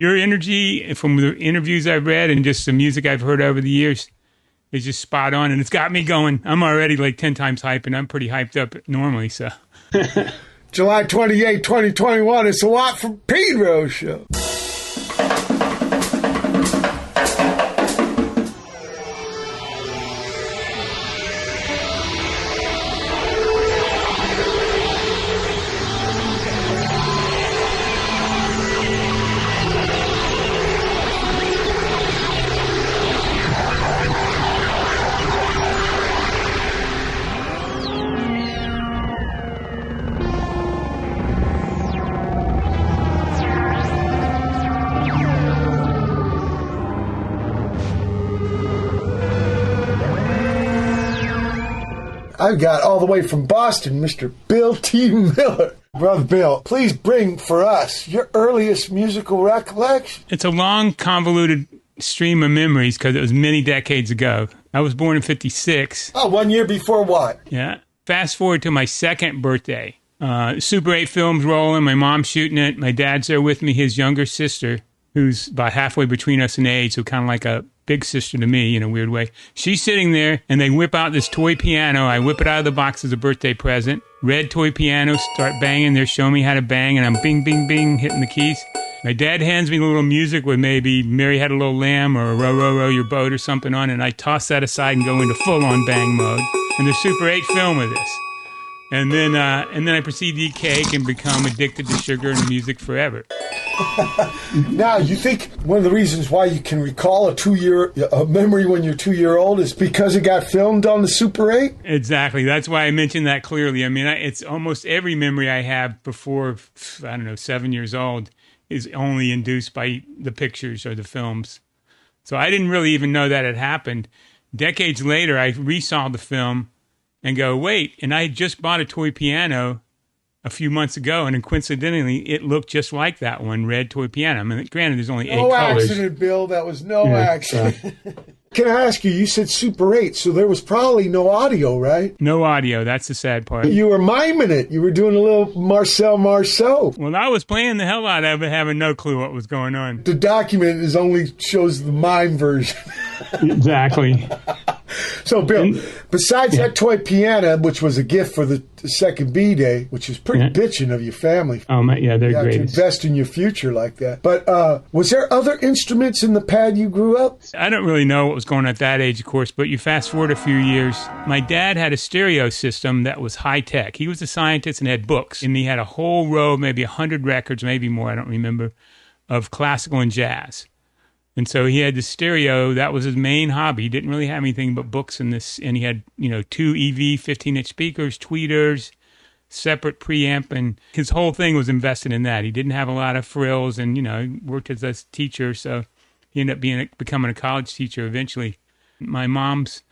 Your energy, from the interviews I've read and just the music I've heard over the years, is just spot on, and it's got me going. I'm already like 10 times hyped, and I'm pretty hyped up normally, so. July 28, 2021, it's the Watt from Pedro show. I've got all the way from Boston, Mr. Bill T. Miller. Brother Bill, please bring for us your earliest musical recollection. It's a long, convoluted stream of memories because it was many decades ago. I was born in 56. Oh, 1 year before what? Yeah. Fast forward to my second birthday. Super 8 film's rolling. My mom's shooting it. My dad's there with me, his younger sister, who's about halfway between us in age, so kind of like a big sister to me in a weird way. She's sitting there, and they whip out this toy piano. I whip it out of the box as a birthday present. Red toy piano, start banging. They're showing me how to bang, and I'm bing, bing, bing, hitting the keys. My dad hands me a little music with maybe Mary Had a Little Lamb or Row, Row, Row Your Boat or something on, and I toss that aside and go into full-on bang mode. And the Super 8 film of this. And then I proceed to eat cake and become addicted to sugar and music forever. Now, you think one of the reasons why you can recall a memory when you're 2-year-old is because it got filmed on the Super 8? Exactly. That's why I mentioned that clearly. I mean, it's almost every memory I have before, 7 years old is only induced by the pictures or the films. So I didn't really even know that had happened. Decades later, I resaw the film and go, wait, and I just bought a toy piano a few months ago, and then coincidentally, it looked just like that one, red toy piano. I mean, granted, there's only 8 colors. No accident, Bill. That was no accident. Can I ask you, you said Super 8, so there was probably no audio, right? No audio. That's the sad part. You were miming it. You were doing a little Marceau. Well, I was playing the hell out of it, having no clue what was going on. The document only shows the mime version. Exactly. So, Bill, besides that toy piano, which was a gift for the second B-Day, which is pretty bitching of your family. Oh, they're great. To invest in your future like that. But was there other instruments in the pad you grew up? I don't really know what was going on at that age, of course, but you fast forward a few years. My dad had a stereo system that was high-tech. He was a scientist and had books, and he had a whole row, maybe 100 records, maybe more, I don't remember, of classical and jazz. And so he had the stereo. That was his main hobby. He didn't really have anything but books in this. And he had, 2 EV 15-inch speakers, tweeters, separate preamp. And his whole thing was invested in that. He didn't have a lot of frills and, worked as a teacher. So he ended up becoming a college teacher eventually. My mom's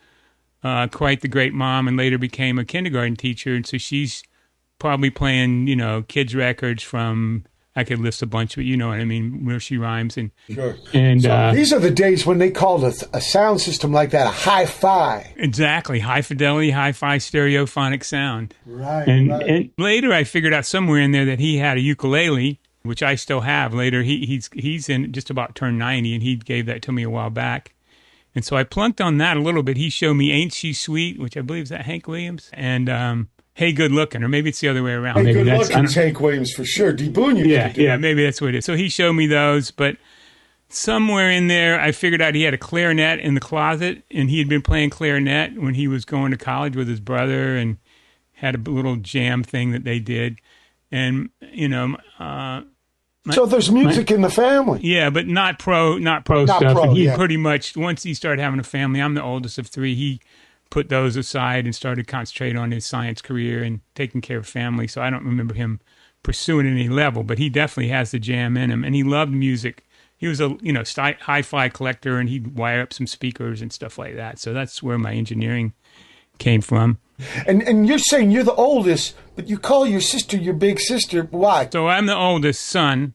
quite the great mom and later became a kindergarten teacher. And so she's probably playing, kids' records from... I could list a bunch, but you know what I mean, where she rhymes. And sure. And so these are the days when they called a sound system like that a hi-fi. Exactly. High fidelity, hi-fi stereophonic sound. Right, and later I figured out somewhere in there that he had a ukulele, which I still have. Later, he's in just about turned 90, and he gave that to me a while back. And so I plunked on that a little bit. He showed me Ain't She Sweet, which I believe is that Hank Williams. And... Hey Good Looking, or maybe it's the other way around. Hey maybe Good Looking, Hank Williams for sure. D. Boone, yeah, maybe that's what it is. So he showed me those, but somewhere in there, I figured out he had a clarinet in the closet, and he had been playing clarinet when he was going to college with his brother, and had a little jam thing that they did, and so there's music in the family. Yeah, but not pro stuff. And he pretty much, once he started having a family, I'm the oldest of 3. He put those aside and started concentrating on his science career and taking care of family. So I don't remember him pursuing any level, but he definitely has the jam in him, and he loved music. He was a hi-fi collector, and he'd wire up some speakers and stuff like that. So that's where my engineering came from. And you're saying you're the oldest, but you call your sister your big sister. Why? So I'm the oldest son,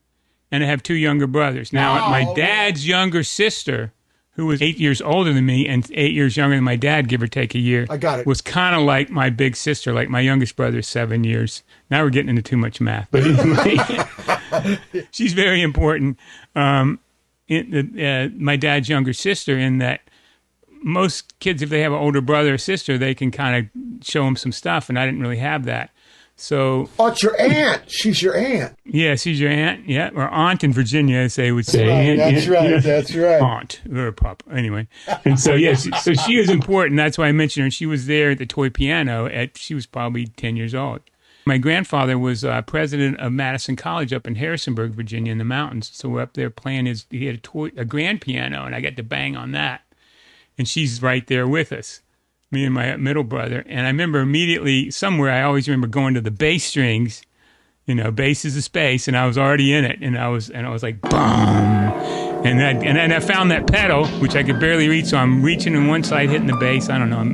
and I have 2 younger brothers. Now, my dad's younger sister who was 8 years older than me and 8 years younger than my dad, give or take a year. I got it. Was kind of like my big sister, like my youngest brother is 7 years. Now we're getting into too much math. But anyway, she's very important. My dad's younger sister, in that most kids, if they have an older brother or sister, they can kind of show them some stuff, and I didn't really have that. So, oh, it's your aunt. She's your aunt. Yeah, she's your aunt. Yeah, or aunt in Virginia, as they would say. That's right. That's right. Aunt or papa. Anyway, and so yes, so she is important. That's why I mentioned her. She was there at the toy piano. She was probably 10 years old. My grandfather was president of Madison College up in Harrisonburg, Virginia, in the mountains. So we're up there playing he had a grand piano, and I got to bang on that. And she's right there with us, me and my middle brother. And I remember immediately somewhere, I always remember going to the bass strings, bass is a space, and I was already in it. And I was like, boom. And then I found that pedal, which I could barely reach. So I'm reaching on one side, hitting the bass. I don't know, I'm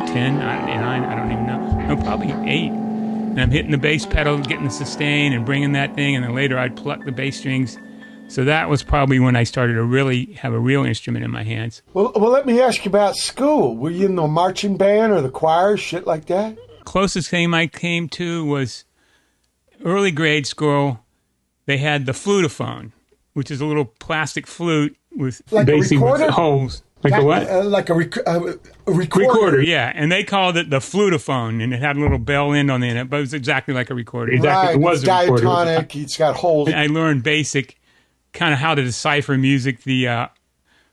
10, 9, I don't even know. No, probably 8. And I'm hitting the bass pedal, getting the sustain and bringing that thing. And then later I'd pluck the bass strings. So that was probably when I started to really have a real instrument in my hands. Well, let me ask you about school. Were you in the marching band or the choir, shit like that? Closest thing I came to was early grade school. They had the flutophone, which is a little plastic flute with like basically with holes. Like a what? Like a recorder. Recorder, yeah. And they called it the flutophone, and it had a little bell end on the end, but it was exactly like a recorder. Exactly, right, it was it's diatonic. It's got holes. I learned basic, kind of how to decipher music. The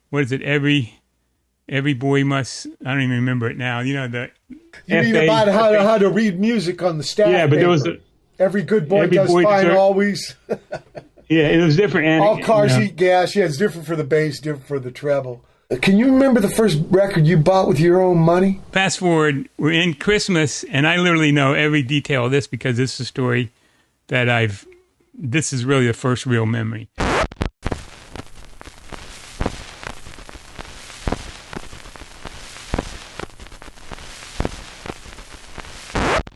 what is it? Every boy must. I don't even remember it now. You mean about how to read music on the staff? Yeah, but paper. There was every good boy does fine always. Yeah, it was different. All cars eat gas. Yeah, it's different for the bass, different for the treble. Can you remember the first record you bought with your own money? Fast forward, we're in Christmas, and I literally know every detail of this because this is a story that this is really the first real memory.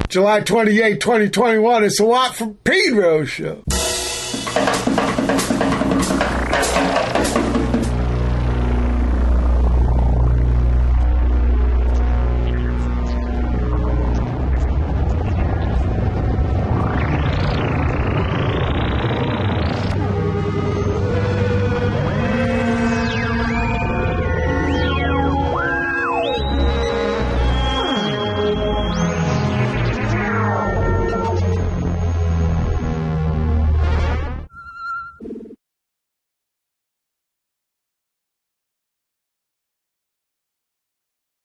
July 28, 2021, it's the Watt from Pedro show.